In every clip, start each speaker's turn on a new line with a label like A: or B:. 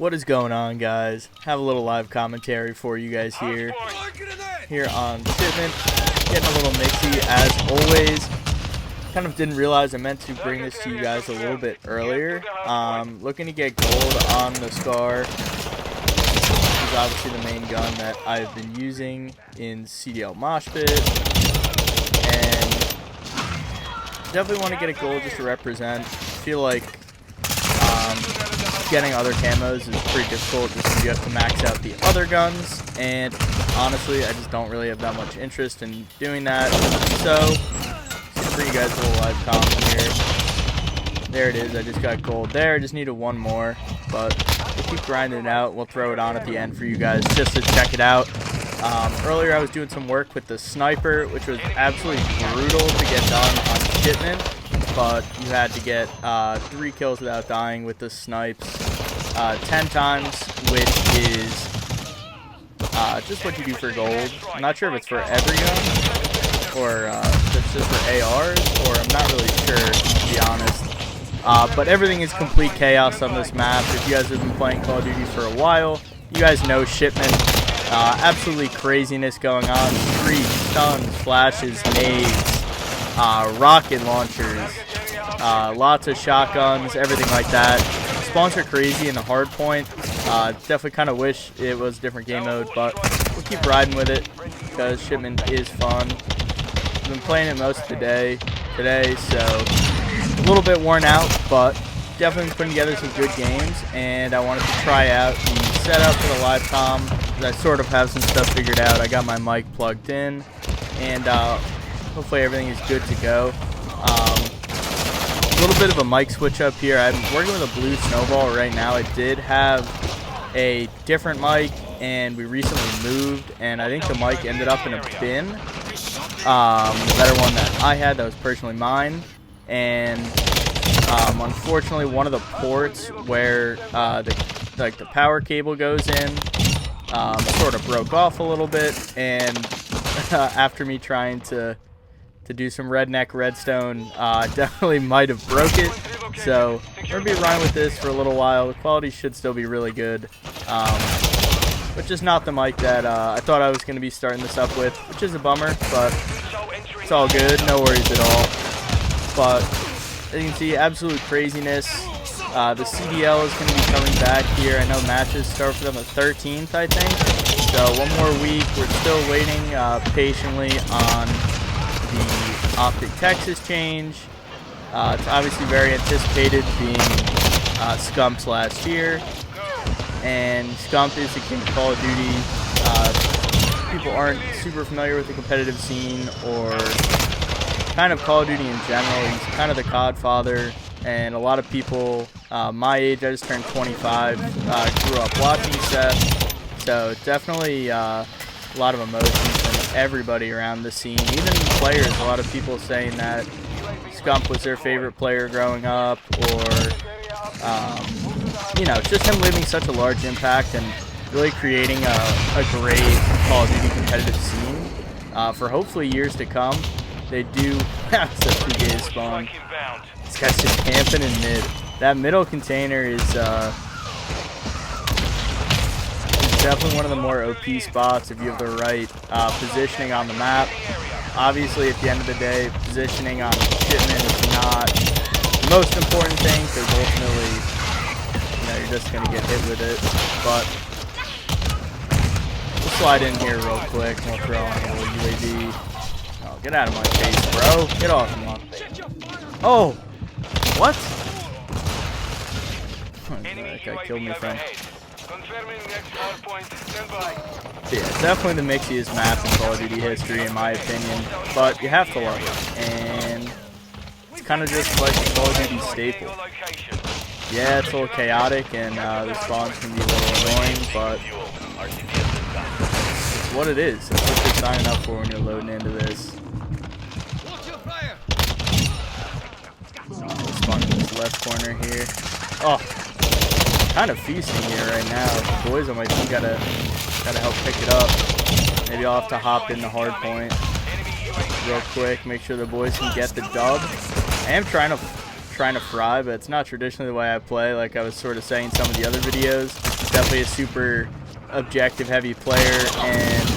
A: What is going on, guys? Have a little live commentary for you guys here on Shipment. Getting a little mixy as always. Kind of didn't realize I meant to bring this to you guys a little bit earlier. Looking to get gold on the Scar. This is obviously the main gun that I've been using in CDL Mosh Pit, and definitely want to get a gold just to represent. Feel like getting other camos is pretty difficult just because you have to max out the other guns, and honestly I just don't really have that much interest in doing that. So for you guys a little live comment here. There it is, I just got gold there. I just needed one more, but we'll keep grinding it out. We'll throw it on at the end for you guys just to check it out. Earlier I was doing some work with the sniper, which was absolutely brutal to get done on Shipment, but you had to get 3 kills without dying with the snipes 10 times, which is just what you do for gold. I'm not sure if it's for every gun, or if it's just for ARs, or I'm not really sure, to be honest. But everything is complete chaos on this map. If you guys have been playing Call of Duty for a while, you guys know Shipment. Absolutely craziness going on. Streaks, stuns, flashes, nades, rocket launchers, lots of shotguns, everything like that. Spawns are crazy in the hardpoint. Definitely kind of wish it was a different game mode, but we'll keep riding with it because Shipment is fun. I've been playing it most of the day today, so a little bit worn out, but definitely putting together some good games, and I wanted to try out the setup for the live comm. I sort of have some stuff figured out. I got my mic plugged in, and hopefully everything is good to go. A little bit of a mic switch up here. I'm working with a blue snowball right now. I did have a different mic, and we recently moved, and I think the mic ended up in a bin. The better one that I had, that was personally mine, and unfortunately one of the ports where the power cable goes in sort of broke off a little bit, and after me trying to do some redneck redstone, definitely might have broke it. So we're gonna be running with this for a little while. The quality should still be really good, but just not the mic that I thought I was gonna be starting this up with, which is a bummer, but it's all good, no worries at all. But as you can see, absolute craziness. The CDL is going to be coming back here. I know matches start for them the 13th, I think. So one more week. We're still waiting patiently on the Optic Texas change. It's obviously very anticipated, being Scump's last year. And Scump is the king of Call of Duty. People aren't super familiar with the competitive scene or kind of Call of Duty in general. He's kind of the godfather, and a lot of people my age, I just turned 25, grew up watching Seth, so definitely a lot of emotions from everybody around the scene, even players. A lot of people saying that Scump was their favorite player growing up, or you know, just him leaving such a large impact and really creating a great Call of Duty competitive scene for hopefully years to come. They do have such a gay spawn. This guy's just camping in mid. That middle container is definitely one of the more OP spots if you have the right positioning on the map. Obviously, at the end of the day, positioning on Shipment is not the most important thing, because ultimately, you know, you're just going to get hit with it. But we'll slide in here real quick, and we'll throw on a little UAV. Oh, get out of my face, bro. Get off me. Oh! What? That guy killed me from. Yeah, it's definitely the mixiest map in Call of Duty history, in my opinion. But you have to love it. And it's kind of just like a Call of Duty staple. Yeah, it's a little chaotic, and the spawns can be a little annoying, but it's what it is. That's what you're signing up for when you're loading into this. Spawn in this left corner here. Oh, kind of feasting here right now. The boys on my team gotta help pick it up. Maybe I'll have to hop in the hard point real quick, make sure the boys can get the dub. I am trying to trying to fry, but it's not traditionally the way I play. Like I was sort of saying in some of the other videos, definitely a super objective heavy player, and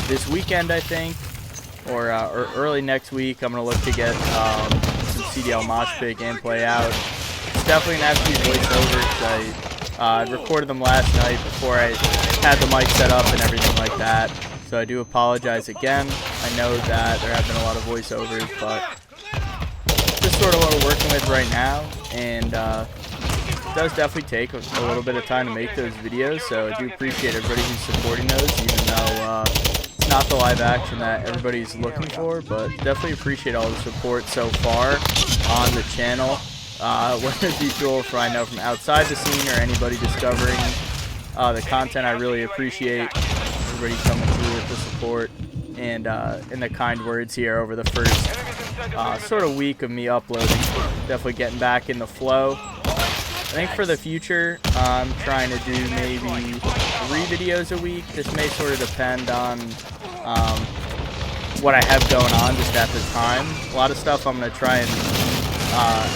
A: this weekend I think, or early next week, I'm going to look to get some CDL Mosh Pit gameplay out. It's definitely going to have to be voiceover because I recorded them last night before I had the mic set up and everything like that. So I do apologize again. I know that there have been a lot of voiceovers, but just sort of what we're working with right now, and it does definitely take a little bit of time to make those videos, so I do appreciate everybody who's supporting those, even though it's not the live action that everybody's looking for, but definitely appreciate all the support so far on the channel, whether it be people I know from outside the scene or anybody discovering the content. I really appreciate everybody coming through with the support and the kind words here over the first sort of week of me uploading. Definitely getting back in the flow. I think for the future, I'm trying to do maybe 3 videos a week. This may sort of depend on what I have going on just at the time. A lot of stuff I'm going to try and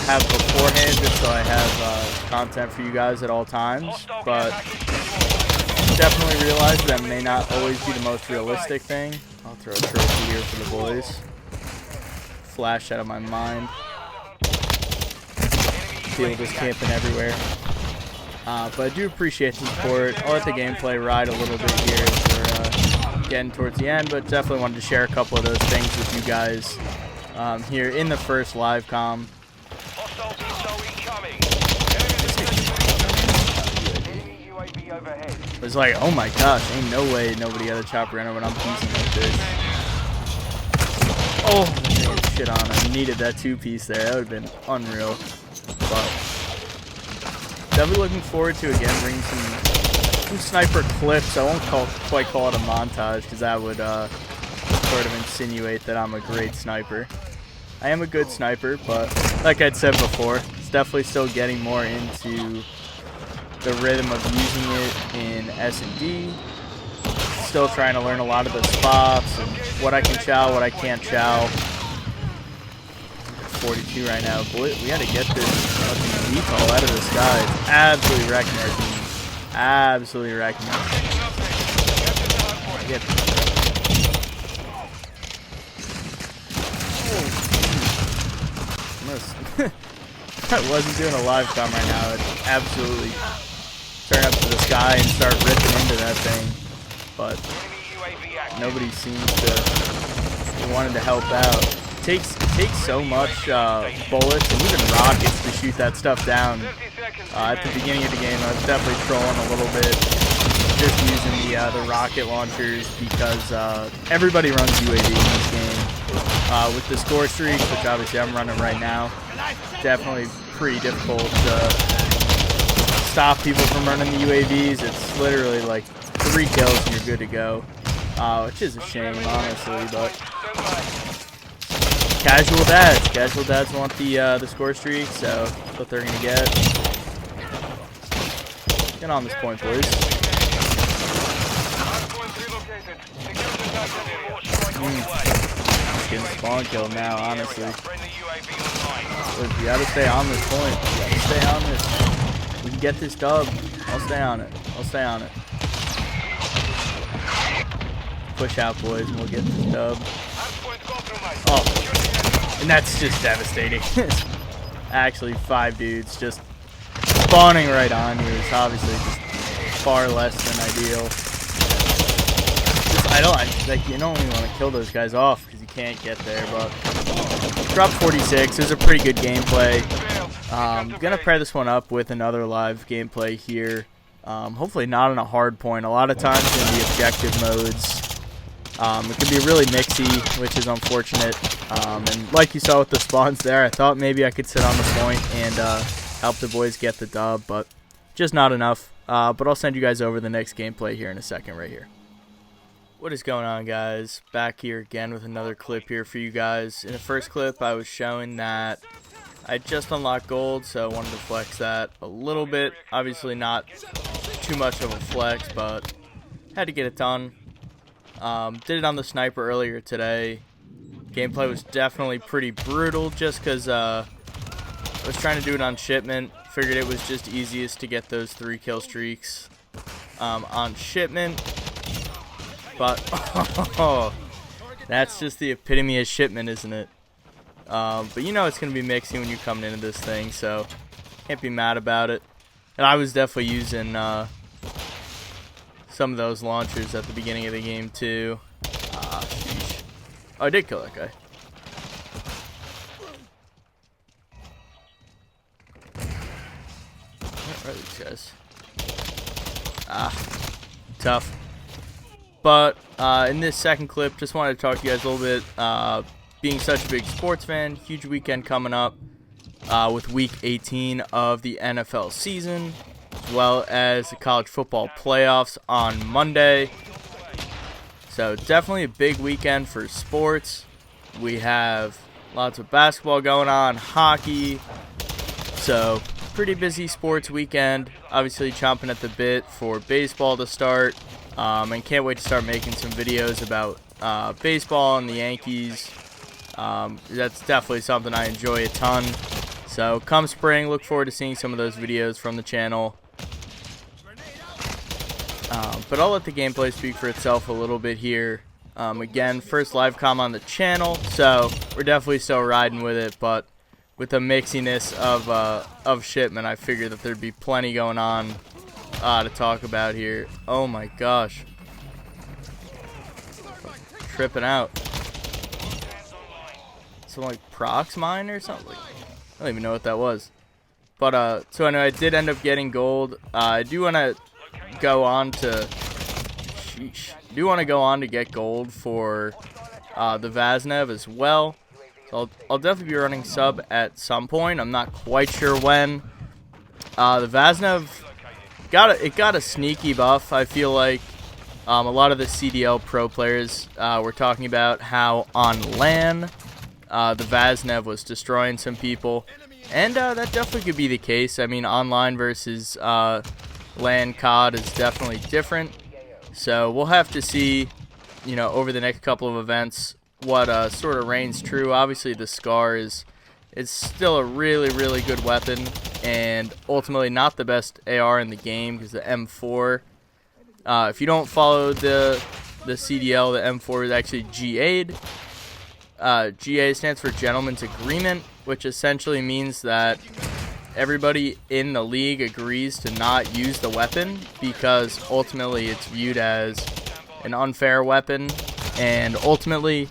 A: have beforehand just so I have content for you guys at all times. But definitely realize that may not always be the most realistic thing. I'll throw a trophy here for the boys. Flash out of my mind. People just camping everywhere. But I do appreciate the support. I'll let the gameplay ride a little bit here as we're getting towards the end, but definitely wanted to share a couple of those things with you guys here in the first live com. It was like, oh my gosh, ain't no way nobody got a chopper runner when I'm piecing like this. Oh, man, shit on. I needed that 2-piece there. That would have been unreal. But definitely looking forward to, again, bringing some sniper clips. I won't quite call it a montage because that would sort of insinuate that I'm a great sniper. I am a good sniper, but like I'd said before, it's definitely still getting more into the rhythm of using it in S&D. Still trying to learn a lot of the spots and what I can chow, what I can't chow. 42 right now. Boy, we got to get this VTOL out of the sky. It's absolutely wrecking our team. Absolutely wrecking us. I wasn't doing a live com right now. It's absolutely turn up to the sky and start ripping into that thing. But nobody seems to wanted to help out. It takes so much bullets and even rockets to shoot that stuff down. At the beginning of the game, I was definitely trolling a little bit, just using the rocket launchers because everybody runs UAV in this game. With the score streaks, which obviously I'm running right now, definitely pretty difficult to stop people from running the UAVs. It's literally like 3 kills and you're good to go, which is a shame, honestly, but casual dads want the score streak, so that's what they're gonna get. Get on this point, boys. Getting spawn killed now, honestly. Look, you gotta stay on this point. You gotta stay on this. We can get this dub. I'll stay on it. I'll stay on it. Push out, boys, and we'll get this dub. Oh, and that's just devastating. Actually, 5 dudes just spawning right on you is obviously just far less than ideal. You don't even want to kill those guys off because you can't get there, but drop 46 is a pretty good gameplay. Gonna pair this one up with another live gameplay here. Hopefully not on a hard point. A lot of times in the objective modes, it can be really mixy, which is unfortunate. And like you saw with the spawns there, I thought maybe I could sit on the point and help the boys get the dub, but just not enough. But I'll send you guys over the next gameplay here in a second right here. What is going on, guys? Back here again with another clip here for you guys. In the first clip, I was showing that I just unlocked gold, so I wanted to flex that a little bit. Obviously not too much of a flex, but had to get it done. Did it on the sniper earlier today. Gameplay was definitely pretty brutal just because I was trying to do it on Shipment. Figured it was just easiest to get those 3 kill streaks on Shipment. But oh, that's just the epitome of Shipment, isn't it? But you know it's going to be mixy when you're coming into this thing, so can't be mad about it. And I was definitely using some of those launchers at the beginning of the game too. Sheesh. Oh, I did kill that guy. Where are these guys? Tough. But in this second clip, just wanted to talk to you guys a little bit. Being such a big sports fan, huge weekend coming up with Week 18 of the NFL season, as well as the college football playoffs on Monday. So definitely a big weekend for sports. We have lots of basketball going on, hockey. So pretty busy sports weekend. Obviously chomping at the bit for baseball to start. And can't wait to start making some videos about baseball and the Yankees. That's definitely something I enjoy a ton. So come spring, look forward to seeing some of those videos from the channel. But I'll let the gameplay speak for itself a little bit here. Again, first live comm on the channel, so we're definitely still riding with it. But with the mixiness of Shipment, I figured that there'd be plenty going on to talk about here. Oh my gosh. Tripping out. Some like prox mine or something. I don't even know what that was. But so I know I did end up getting gold. I do want to go on to get gold for the Vaznev as well. So I'll definitely be running sub at some point. I'm not quite sure when. The Vaznev got a sneaky buff. I feel like a lot of the CDL pro players were talking about how on LAN the Vaznev was destroying some people, and that definitely could be the case. I mean, online versus LAN COD is definitely different, so we'll have to see, you know, over the next couple of events what sort of reigns true. Obviously, the Scar is still a really good weapon, and ultimately not the best AR in the game because the M4. If you don't follow the CDL, the M4 is actually GA'd. GA stands for Gentleman's Agreement, which essentially means that everybody in the league agrees to not use the weapon because ultimately it's viewed as an unfair weapon, and ultimately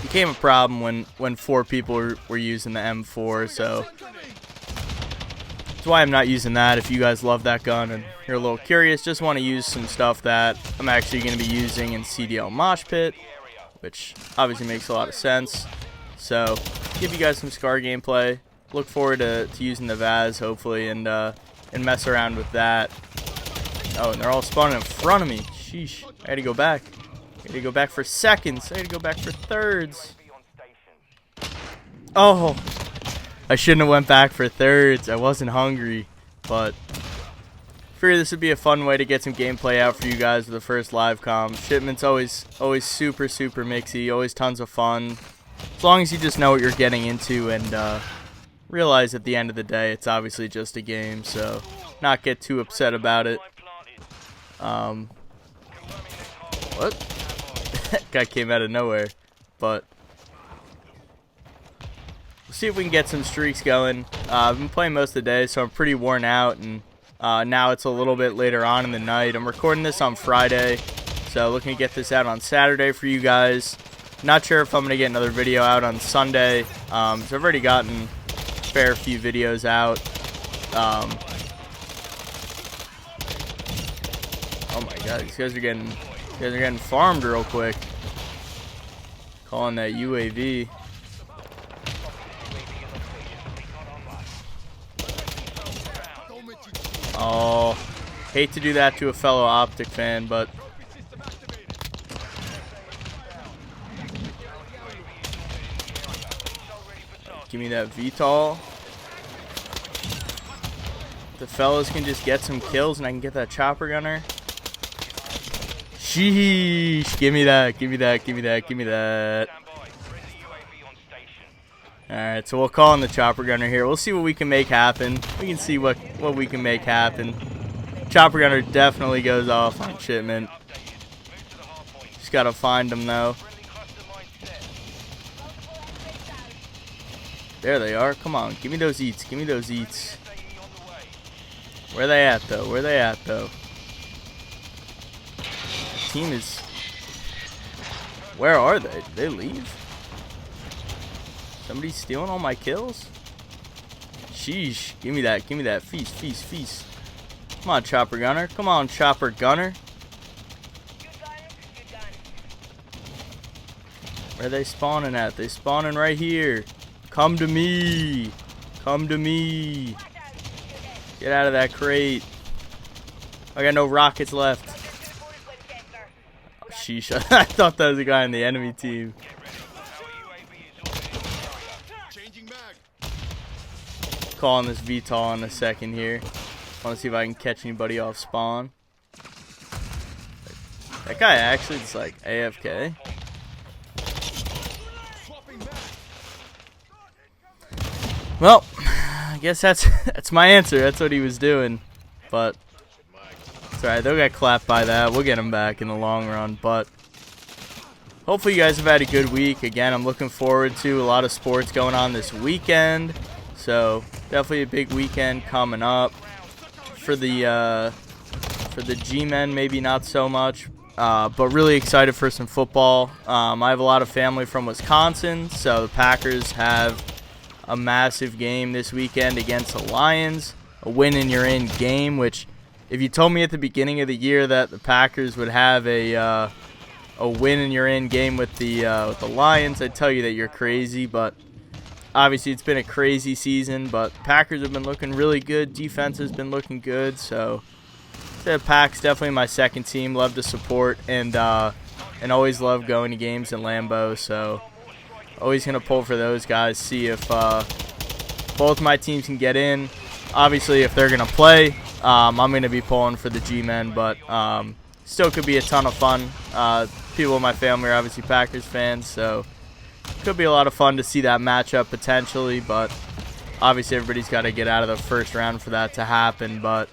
A: became a problem when 4 people were using the M4. So that's why I'm not using that. If you guys love that gun and you're a little curious, just want to use some stuff that I'm actually going to be using in CDL Mosh Pit, which obviously makes a lot of sense. So give you guys some Scar gameplay. Look forward to using the Vaz hopefully and mess around with that. Oh, and they're all spawning in front of me. Sheesh. I had to go back. I had to go back for seconds. I had to go back for thirds. Oh, I shouldn't have went back for thirds. I wasn't hungry, but figured this would be a fun way to get some gameplay out for you guys with the first live comm. Shipment's always super mixy, always tons of fun. As long as you just know what you're getting into and realize at the end of the day it's obviously just a game, so not get too upset about it. What? That guy came out of nowhere, but we'll see if we can get some streaks going. I've been playing most of the day, so I'm pretty worn out, and now it's a little bit later on in the night. I'm recording this on Friday, so looking to get this out on Saturday for you guys. Not sure if I'm going to get another video out on Sunday, so I've already gotten a fair few videos out. Oh my god, these guys are getting farmed real quick. Calling that UAV. Oh, hate to do that to a fellow Optic fan, but give me that VTOL. The fellas can just get some kills and I can get that chopper gunner. Sheesh, give me that, give me that, give me that, give me that. Alright, so we'll call in the chopper gunner here. We'll see what we can make happen. We can see what we can make happen. Chopper gunner definitely goes off on Shipment. Just gotta find him though. There they are. Come on, give me those eats. Give me those eats. Where they at though? Where they at though? The team is. Where are they? Did they leave? Somebody's stealing all my kills? Sheesh. Give me that. Give me that. Feast, feast, feast. Come on, chopper gunner. Come on, chopper gunner. Where are they spawning at? They spawning right here. Come to me. Come to me. Get out of that crate. I got no rockets left. Oh, sheesh. I thought that was a guy on the enemy team. Calling this VTOL in a second here. Want to see if I can catch anybody off spawn. That guy actually is like AFK. Well, I guess that's my answer. That's what he was doing. But it's alright. They'll get clapped by that. We'll get him back in the long run. But hopefully you guys have had a good week. Again, I'm looking forward to a lot of sports going on this weekend. So definitely a big weekend coming up. For the G-men, maybe not so much. But really excited for some football. I have a lot of family from Wisconsin. So the Packers have a massive game this weekend against the Lions. A win and you're in game, which if you told me at the beginning of the year that the Packers would have a win and you're in game with the Lions, I'd tell you that you're crazy. But obviously it's been a crazy season, but Packers have been looking really good. Defense has been looking good. So the Packs definitely my second team. Love to support and always love going to games in Lambeau. So always going to pull for those guys, see if both my teams can get in. Obviously, if they're going to play, I'm going to be pulling for the G-men, but still could be a ton of fun. People in my family are obviously Packers fans, so could be a lot of fun to see that matchup potentially, but obviously everybody's got to get out of the first round for that to happen. But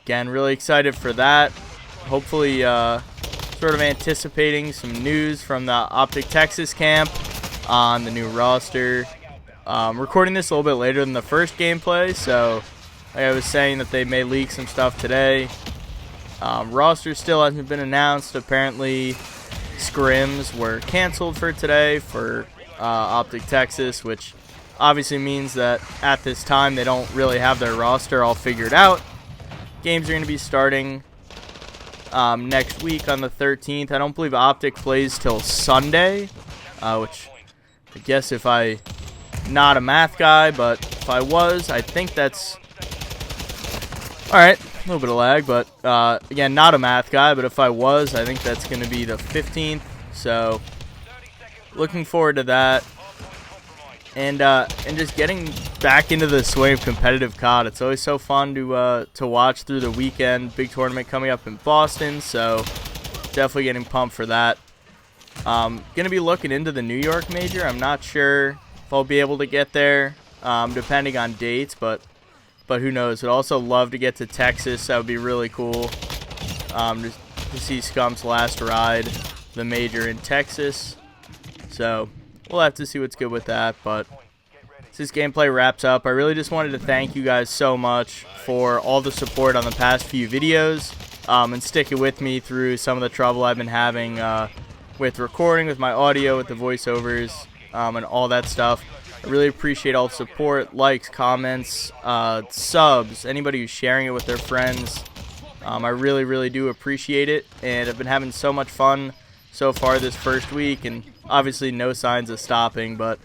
A: again, really excited for that. Hopefully sort of anticipating some news from the Optic Texas camp on the new roster. Recording this a little bit later than the first gameplay, so like I was saying that they may leak some stuff today. Roster still hasn't been announced. Apparently scrims were canceled for today for Optic Texas, which obviously means that at this time they don't really have their roster all figured out. Games are going to be starting next week on the 13th. I don't believe Optic plays till Sunday, which I guess if I not a math guy, but if I was, I think that's alright. A little bit of lag, but again, not a math guy, but if I was, I think that's going to be the 15th. So looking forward to that, and just getting back into the swing of competitive COD. It's always so fun to watch through the weekend. Big tournament coming up in Boston, so definitely getting pumped for that. Gonna be looking into the New York major. I'm not sure if I'll be able to get there, depending on dates, but who knows. I'd also love to get to Texas. That would be really cool. Just to see Scump's last ride, the major in Texas. So we'll have to see what's good with that. But as this gameplay wraps up, I really just wanted to thank you guys so much for all the support on the past few videos, and sticking with me through some of the trouble I've been having with recording, with my audio, with the voiceovers, and all that stuff. I really appreciate all the support, likes, comments, subs, anybody who's sharing it with their friends. I really, really do appreciate it, and I've been having so much fun so far this first week, and obviously no signs of stopping. But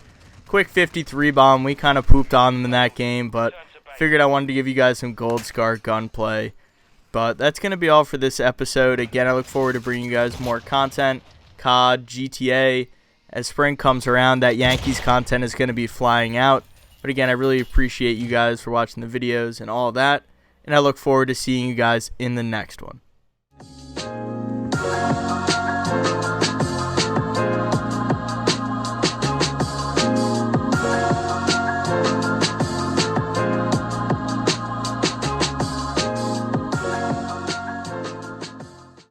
A: quick 53 bomb, we kind of pooped on them in that game, but figured I wanted to give you guys some Gold Scar gunplay. But that's going to be all for this episode. Again, I look forward to bringing you guys more content, COD, GTA. As spring comes around, that Yankees content is going to be flying out. But again, I really appreciate you guys for watching the videos and all of that, and I look forward to seeing you guys in the next one.